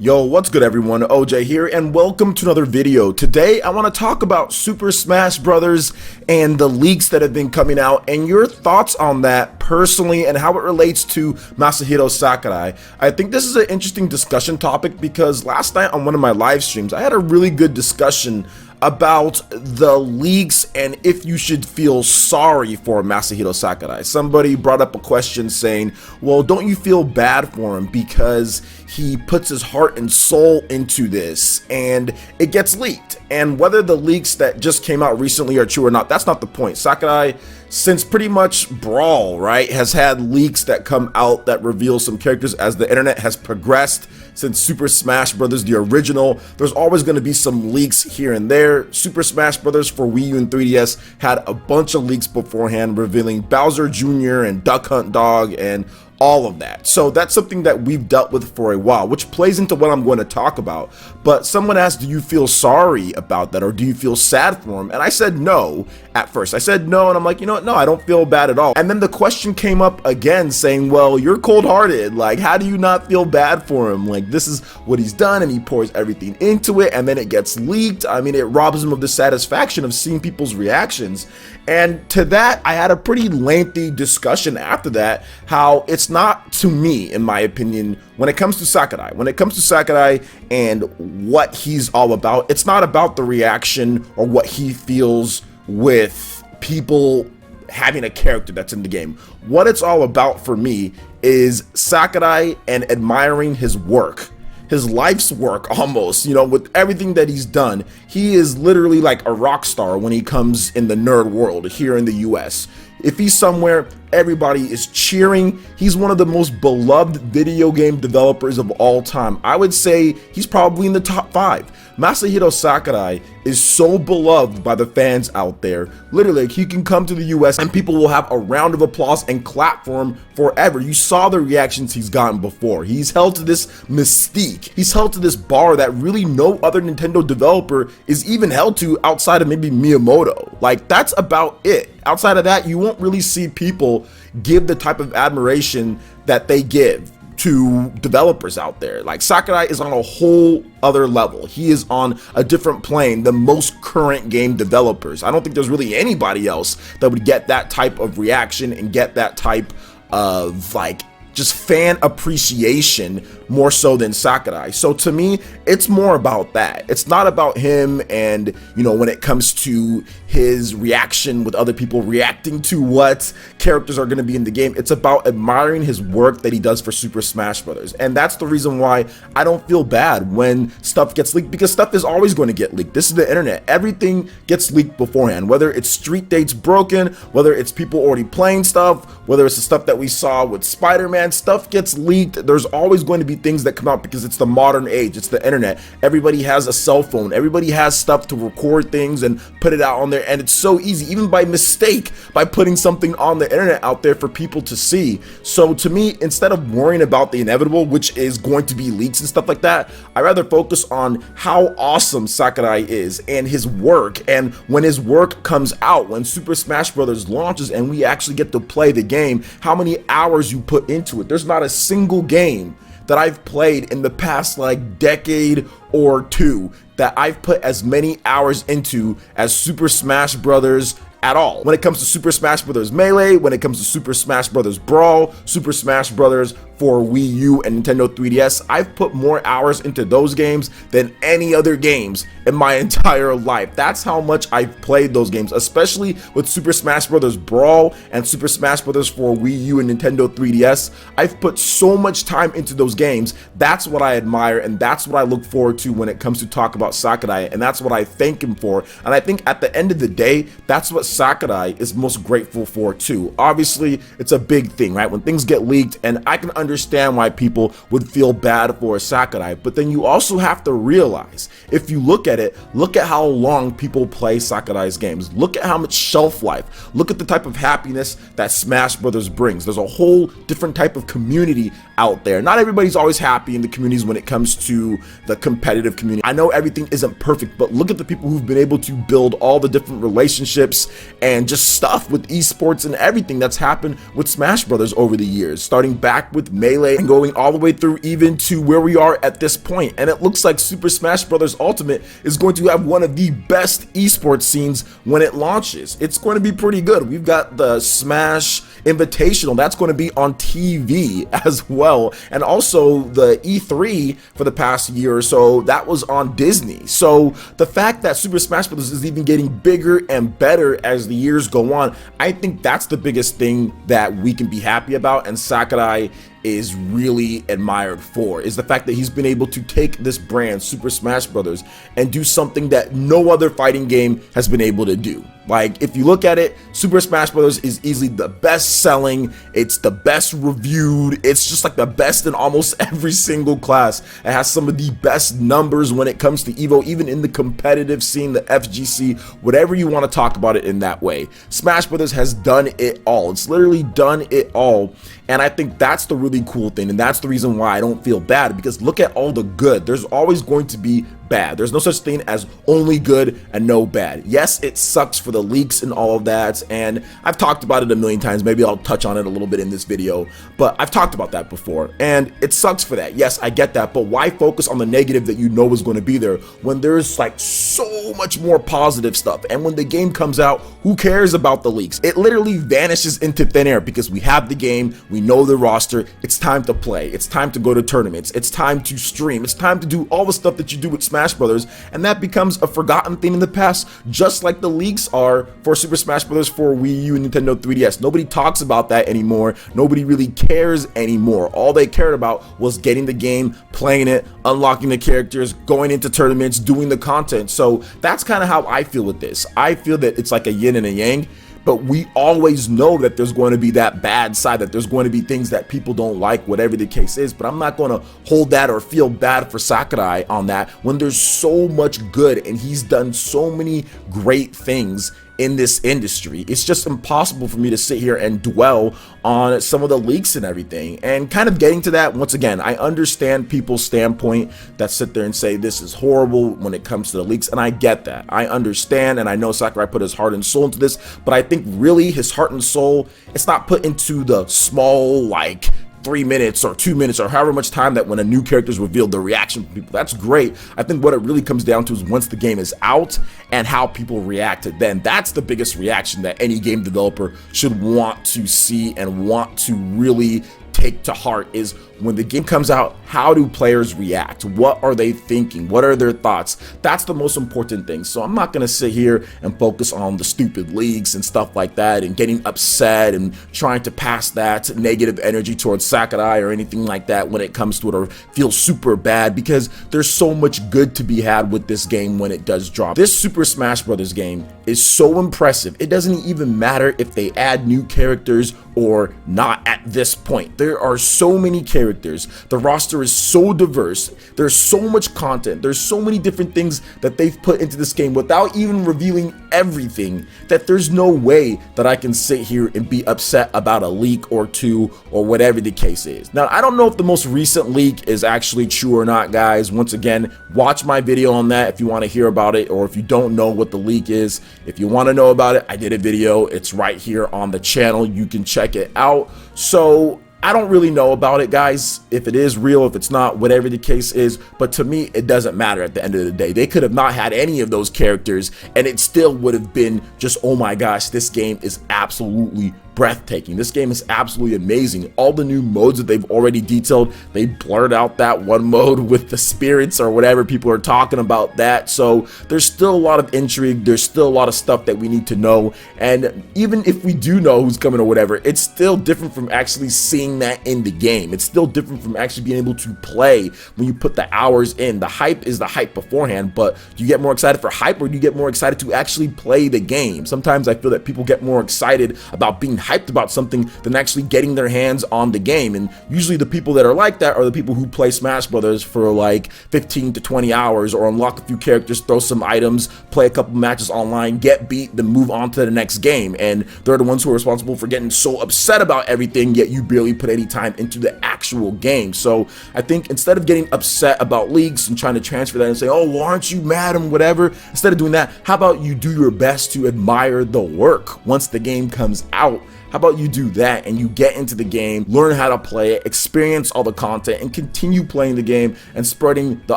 Yo, what's good everyone? OJ here and welcome to another video. Today I want to talk about Super Smash Bros. And the leaks that have been coming out and your thoughts on that personally and how it relates to Masahiro Sakurai. I think this is an interesting discussion topic because last night on one of my live streams I had a really good discussion about the leaks and if you should feel sorry for Masahiro Sakurai. Somebody brought up a question saying, well, don't you feel bad for him because he puts his heart and soul into this and it gets leaked? And whether the leaks that just came out recently are true or not, that's not the point. Sakurai, since pretty much Brawl, right, has had leaks that come out that reveal some characters as the internet has progressed. Since Super Smash Bros. The original, there's always going to be some leaks here and there. Super Smash Bros. For Wii U and 3DS had a bunch of leaks beforehand revealing Bowser Jr. and Duck Hunt Dog and all of that. So that's something that we've dealt with for a while, which plays into what I'm going to talk about. But someone asked, do you feel sorry about that or do you feel sad for him? And I said no at first. I said no, and I'm like, you know what? No, I don't feel bad at all. And then the question came up again saying, well, you're cold-hearted. Like, how do you not feel bad for him? Like, this is what he's done and he pours everything into it and then it gets leaked. I mean, it robs him of the satisfaction of seeing people's reactions. And to that, I had a pretty lengthy discussion after that, how it's not, to me, in my opinion, when it comes to Sakurai and what he's all about, it's not about the reaction or what he feels with people having a character that's in the game. What it's all about for me is Sakurai and admiring his work. His life's work almost, you know, with everything that he's done. He is literally like a rock star when he comes in the nerd world here in the US. If he's somewhere, everybody is cheering. He's one of the most beloved video game developers of all time. I would say he's probably in the top 5. Masahiro Sakurai is so beloved by the fans out there. Literally, he can come to the US and people will have a round of applause and clap for him forever. You saw the reactions he's gotten before. He's held to this mystique. He's held to this bar that really no other Nintendo developer is even held to outside of maybe Miyamoto. Like, that's about it. Outside of that, you won't really see people give the type of admiration that they give to developers out there. Like, Sakurai is on a whole other level. He is on a different plane than most current game developers. I don't think there's really anybody else that would get that type of reaction and get that type of like just fan appreciation more so than Sakurai. So to me, it's more about that. It's not about him and, you know, when it comes to his reaction with other people reacting to what characters are going to be in the game, it's about admiring his work that he does for Super Smash Bros. And that's the reason why I don't feel bad when stuff gets leaked, because stuff is always going to get leaked. This is the internet. Everything gets leaked beforehand, whether it's street dates broken, whether it's people already playing stuff, whether it's the stuff that we saw with Spider-Man. Stuff gets leaked. There's always going to be things that come out because it's the modern age. It's the internet. Everybody has a cell phone. Everybody has stuff to record things and put it out on there. And it's so easy, even by mistake, by putting something on the internet out there for people to see. So to me, instead of worrying about the inevitable, which is going to be leaks and stuff like that, I rather focus on how awesome Sakurai is and his work. And when his work comes out, when Super Smash Bros. Launches and we actually get to play the game, how many hours you put into it. There's not a single game that I've played in the past like decade or two that I've put as many hours into as Super Smash Bros. At all. When it comes to Super Smash Bros. Melee, when it comes to Super Smash Bros. Brawl, Super Smash Bros. For Wii U and Nintendo 3DS, I've put more hours into those games than any other games in my entire life. That's how much I've played those games, especially with Super Smash Bros. Brawl and Super Smash Bros. For Wii U and Nintendo 3DS. I've put so much time into those games. That's what I admire and that's what I look forward to when it comes to talk about Sakurai, and that's what I thank him for. And I think at the end of the day, that's what Sakurai is most grateful for too. Obviously, it's a big thing, right? When things get leaked, and I can understand why people would feel bad for Sakurai, but then you also have to realize, if you look at it, look at how long people play Sakurai's games. Look at how much shelf life. Look at the type of happiness that Smash Brothers brings. There's a whole different type of community out there. Not everybody's always happy in the communities when it comes to the competitive community. I know everything isn't perfect, but look at the people who've been able to build all the different relationships and just stuff with esports and everything that's happened with Smash Brothers over the years, starting back with Melee, and going all the way through even to where we are at this point. And it looks like Super Smash Bros. Ultimate is going to have one of the best esports scenes when it launches. It's going to be pretty good. We've got the Smash Invitational that's going to be on TV as well, and also the E3 for the past year or so, that was on Disney. So the fact that Super Smash Bros. Is even getting bigger and better as the years go on, I think that's the biggest thing that we can be happy about, and Sakurai is really admired for, is the fact that he's been able to take this brand, Super Smash Bros., and do something that no other fighting game has been able to do. Like, if you look at it, Super Smash Bros. Is easily the best selling, it's the best reviewed, it's just like the best in almost every single class. It has some of the best numbers when it comes to EVO, even in the competitive scene, the FGC, whatever you want to talk about it in that way. Smash Bros. Has done it all. It's literally done it all. And I think that's the really cool thing, and that's the reason why I don't feel bad, because look at all the good. There's always going to be bad. There's no such thing as only good and no bad. Yes, it sucks for the leaks and all of that, and I've talked about it a million times. Maybe I'll touch on it a little bit in this video, but I've talked about that before, and it sucks for that. Yes, I get that, but why focus on the negative that you know is going to be there when there's like so much more positive stuff? And when the game comes out, who cares about the leaks? It literally vanishes into thin air because we have the game, we know the roster, it's time to play, it's time to go to tournaments, it's time to stream, it's time to do all the stuff that you do with Smash Brothers, and that becomes a forgotten thing in the past, just like the leaks are for Super Smash Bros. For Wii U and Nintendo 3DS. Nobody talks about that anymore. Nobody really cares anymore. All they cared about was getting the game, playing it, unlocking the characters, going into tournaments, doing the content. So that's kind of how I feel with this. I feel that it's like a yin and a yang, but we always know that there's going to be that bad side, that there's going to be things that people don't like, whatever the case is. But I'm not going to hold that or feel bad for Sakurai on that when there's so much good and he's done so many great things in this industry. It's just impossible for me to sit here and dwell on some of the leaks and everything. And kind of getting to that, once again, I understand people's standpoint that sit there and say this is horrible when it comes to the leaks, and I get that. I understand, and I know Sakurai put his heart and soul into this, but I think really his heart and soul, it's not put into the small, like, 3 minutes or 2 minutes or however much time that when a new character is revealed, the reaction from people. That's great. I think what it really comes down to is once the game is out and how people react to it, then that's the biggest reaction that any game developer should want to see and want to really take to heart, is when the game comes out, how do players react? What are they thinking? What are their thoughts? That's the most important thing. So I'm not going to sit here and focus on the stupid leaks and stuff like that and getting upset and trying to pass that negative energy towards Sakurai or anything like that when it comes to it, or feel super bad, because there's so much good to be had with this game when it does drop. This Super Smash Bros. Game is so impressive. It doesn't even matter if they add new characters or not at this point. There are so many characters. The roster is so diverse. There's so much content. There's so many different things that they've put into this game without even revealing everything, that there's no way that I can sit here and be upset about a leak or two or whatever the case is. Now, I don't know if the most recent leak is actually true or not, guys. Once again, watch my video on that if you want to hear about it, or if you don't know what the leak is. If you want to know about it, I did a video. It's right here on the channel. You can check it out. So I don't really know about it, guys, if it is real, if it's not, whatever the case is, but to me, it doesn't matter at the end of the day. They could have not had any of those characters, and it still would have been just, oh my gosh, this game is absolutely breathtaking. This game is absolutely amazing. All the new modes that they've already detailed, they blurred out that one mode with the spirits or whatever, people are talking about that. So there's still a lot of intrigue. There's still a lot of stuff that we need to know. And even if we do know who's coming or whatever, it's still different from actually seeing that in the game. It's still different from actually being able to play when you put the hours in. The hype is the hype beforehand, but do you get more excited for hype, or do you get more excited to actually play the game? Sometimes I feel that people get more excited about being hyped about something than actually getting their hands on the game. And usually the people that are like that are the people who play Smash Brothers for like 15 to 20 hours, or unlock a few characters, throw some items, play a couple matches online, get beat, then move on to the next game. And they're the ones who are responsible for getting so upset about everything, yet you barely put any time into the actual game. So I think instead of getting upset about leaks and trying to transfer that and say, oh, well, aren't you mad and whatever, instead of doing that, how about you do your best to admire the work once the game comes out? How about you do that and you get into the game, learn how to play it, experience all the content, and continue playing the game and spreading the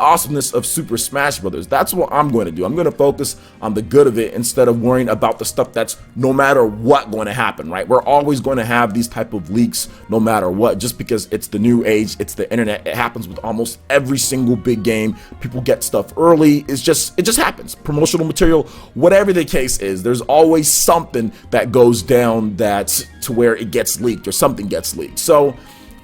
awesomeness of Super Smash Brothers. That's what I'm going to do. I'm going to focus on the good of it instead of worrying about the stuff that's no matter what going to happen, right? We're always going to have these type of leaks no matter what, just because it's the new age, it's the internet. It happens with almost every single big game. People get stuff early. It just happens. Promotional material, whatever the case is, there's always something that goes down that's to where it gets leaked or something gets leaked. So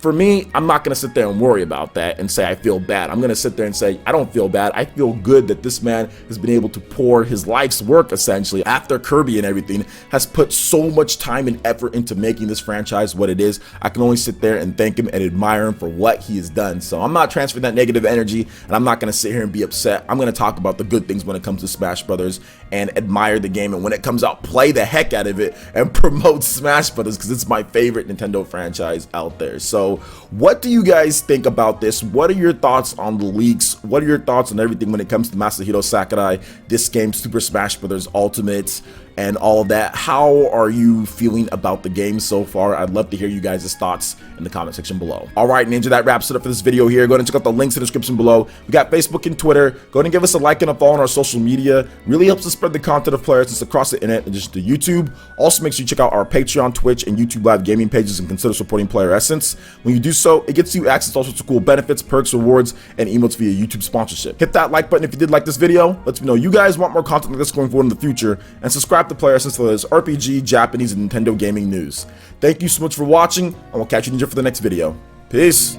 for me, I'm not going to sit there and worry about that and say I feel bad. I'm going to sit there and say I don't feel bad. I feel good that this man has been able to pour his life's work, essentially, after Kirby and everything, has put so much time and effort into making this franchise what it is. I can only sit there and thank him and admire him for what he has done. So I'm not transferring that negative energy, and I'm not going to sit here and be upset. I'm going to talk about the good things when it comes to Smash Brothers and admire the game, and when it comes out, play the heck out of it and promote Smash Brothers because it's my favorite Nintendo franchise out there. So what do you guys think about this? What are your thoughts on the leaks? What are your thoughts on everything when it comes to Masahiro Sakurai, this game, Super Smash Bros. Ultimate, and all of that? How are you feeling about the game so far? I'd love to hear you guys' thoughts in the comment section below. All right, Ninja, that wraps it up for this video here. Go ahead and check out the links in the description below. We got Facebook and Twitter. Go ahead and give us a like and a follow on our social media. Really helps us spread the content of PlayerEssence across the internet and just to YouTube. Also, make sure you check out our Patreon, Twitch, and YouTube live gaming pages and consider supporting PlayerEssence. When you do so, it gets you access to all sorts of cool benefits, perks, rewards, and emotes via YouTube sponsorship. Hit that like button if you did like this video. Let me know you guys want more content like this going forward in the future, and subscribe to PlayerEssence for this RPG, Japanese, and Nintendo gaming news. Thank you so much for watching, and we'll catch you, Ninja, for the next video. Peace.